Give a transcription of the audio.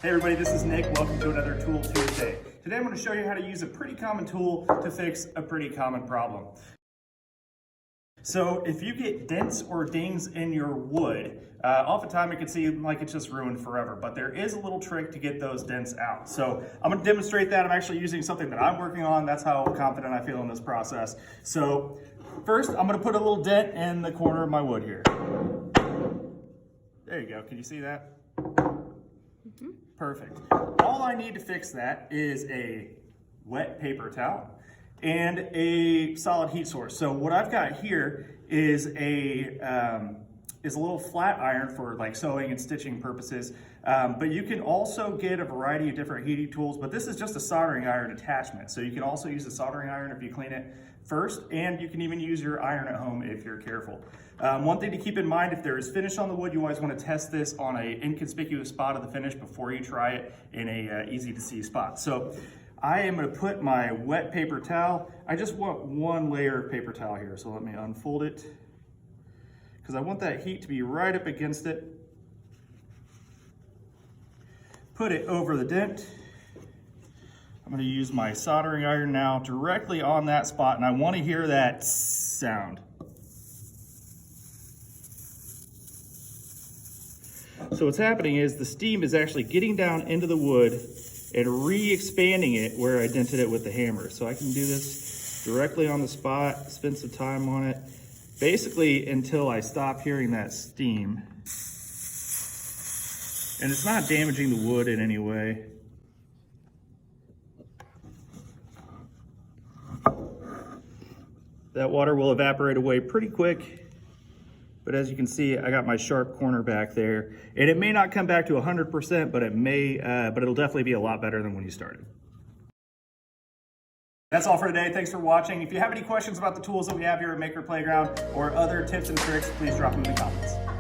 Hey everybody, this is Nick. Welcome to another Tool Tuesday. Today I'm going to show you how to use a pretty common tool to fix a pretty common problem. So if you get dents or dings in your wood, oftentimes it can seem like it's just ruined forever, but there is a little trick to get those dents out. So I'm going to demonstrate that. I'm actually using something that I'm working on. That's how confident I feel in this process. So first I'm going to put a little dent in the corner of my wood here. There you go. Can you see that? Perfect. All I need to fix that is a wet paper towel and a solid heat source. So what I've got here is a little flat iron for like sewing and stitching purposes. But you can also get a variety of different heating tools, but this is just a soldering iron attachment. So you can also use a soldering iron if you clean it first, and you can even use your iron at home if you're careful. One thing to keep in mind, if there is finish on the wood, you always want to test this on an inconspicuous spot of the finish before you try it in a easy to see spot. So I am going to put my wet paper towel. I just want one layer of paper towel here. So let me unfold it because I want that heat to be right up against it. Put it over the dent. I'm going to use my soldering iron now directly on that spot, and I want to hear that sound. So what's happening is the steam is actually getting down into the wood and re-expanding it where I dented it with the hammer. So I can do this directly on the spot, spend some time on it, basically until I stop hearing that steam. And it's not damaging the wood in any way. That water will evaporate away pretty quick. But as you can see, I got my sharp corner back there. And it may not come back to 100%, but it'll definitely be a lot better than when you started. That's all for today. Thanks for watching. If you have any questions about the tools that we have here at Maker Playground or other tips and tricks, please drop them in the comments.